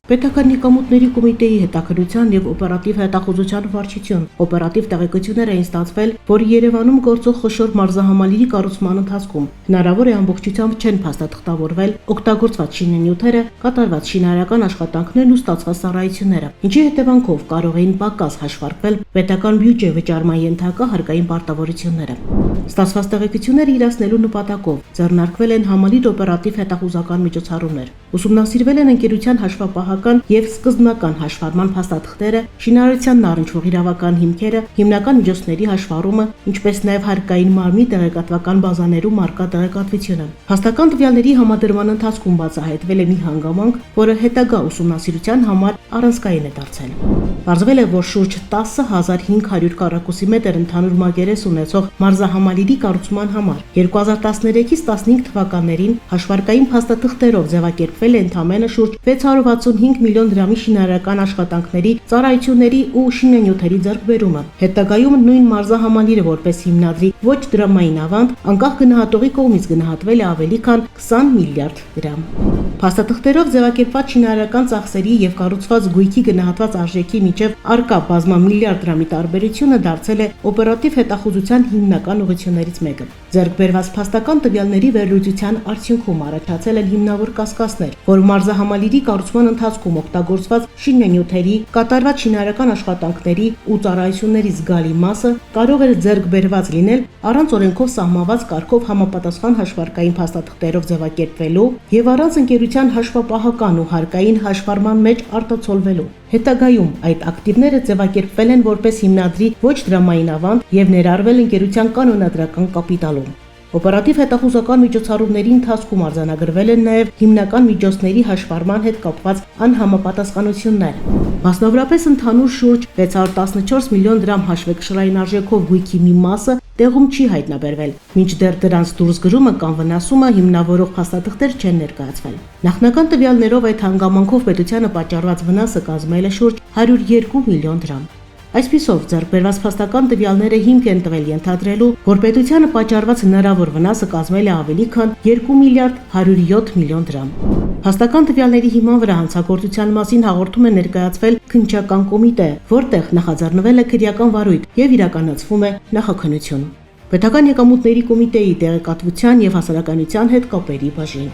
Պետական եկամուտների կոմիտեի հետաքննության եւ օպերատիվ հետախուզության վարչություն օպերատիվ տեղեկություններ էին ստացվել, որ Երևանում գործող խոշոր մարզահամալիրի կառուցման ընթացքում հնարավոր է ամբողջությամբ չեն փաստաթղթավորվել օգտագործված շինանյութերը, կատարված շինարարական աշխատանքներն ու ստացված ծառայությունները, ինչի հետևանքով կարող էին պակաս հաշվարկվել պետական բյուջե վճարման ենթակա հարկային պարտավորությունները։ Ստացված տեղեկությունները իրացնելու նպատակով ձեռնարկվել են համալիր օպերատիվ հետախուզական միջոցառումներ։ Ուսումնասիրվել են ընկերության հաշվապահական եւ սկզբնական հաշվառման փաստաթղթերը, շինարարությանն առնչվող իրավական հիմքերը, հիմնական միջոցների հաշվառումը, ինչպես նաեւ հարկային մարմնի տեղեկատվական բազաներում առկա տեղեկատվությունը։ Փաստական տվյալների համադրման ընթացքում բացահայտվել է մի հանգամանք, որը հետագա ուսումնասիրության համար առանցքային է դարձել։ Պարզվել է, որ շուրջ 10,500 քառակուսի մետր ընդհանուր մակերես ունեցող մարզահամալիրի կառուցման համար 2013-ից 15 թվականներին հաշվարկային փաստաթղթերով ձևակերպվել է ընդամենը շուրջ 665 միլիոն դրամի շինարարական աշխատանքների, ծառայությունների ու շինանյութերի ձեռքբերումը։ Հետագայում նույն մարզահամալիրը որպես հիմնադրի ոչ դրամային ավանդ անկախ գնահատողի կողմից գնահատվել է ավելի քան 20 միլիարդ դրամ։ Փաստաթղթերով ձևակերպված շինարարական ծախսերի եւ կառուցված գույքի գնահատված արժեքի միջև առկա բազմամիլիարդ դրամի տարբերությունը դարձել է օպերատիվ հետախուզության հիմնական ուղղություններից մեկը։ Ձեռք բերված փաստական տվյալների վերլուծության արդյունքում առաջացել են հիմնավոր կասկածներ, որ մարզահամալիրի կառուցման ընթացքում օգտագործված շինանյութերի, կատարված շինարարական աշխատանքների ու ծառայությունների զգալի մասը կարող էր ձեռք բերված լինել առանց օրենքով սահմանված կարգով համապատասխան հաշվարկային փաստաթղթերով ձևակերպվելու եւ առանց ընկերության հաշվապահական ու հարկային հաշվառման մեջ արտացոլվելու։ Հետագայում այդ ակտիվները ձևակերպվել են որպես հիմնադրի ոչ դրամային ավանդ եւ ներառվել ընկերության կանոնադրական կապիտալում։ Օպերատիվ հետախուզական միջոցառումների ընթացքում արձանագրվել են նաև հիմնական միջոցների հաշվառման հետ կապված անհամապատասխանություններ։ Մասնավորապես ընդհանուր շուրջ 614 միլիոն դրամ հաշվեկշռային արժեքով գույքի մի մասը տեղում չի հայտնաբերվել, մինչդեռ դրանց դուրսգրումը կամ վնասումը հիմնավորող փաստաթղթեր չեն ներկայացվել։ Նախնական տվյալներով այդ հանգամանքով պետությանը պատճառված վնասը կազմել է շուրջ 102 միլիոն դրամ։ Այսպիսով ձեռք բերված փաստական տվյալները հիմք են տվել ենթադրելու, որ պետությանը պատճառված հնարավոր վնասը կազմել է ավելի քան 2 միլիարդ 107 միլիոն դրամ։ Փաստական տվյալների հիման վրա հանցագործության մասին հաղորդում է ներկայացվել քննչական կոմիտե, որտեղ նախաձեռնվել է քրեական վարույթ եւ իրականացվում է նախաքննություն։ Պետական եկամուտների կոմիտեի տեղեկատվության եւ հասարակայնության հետ կապերի բաժին։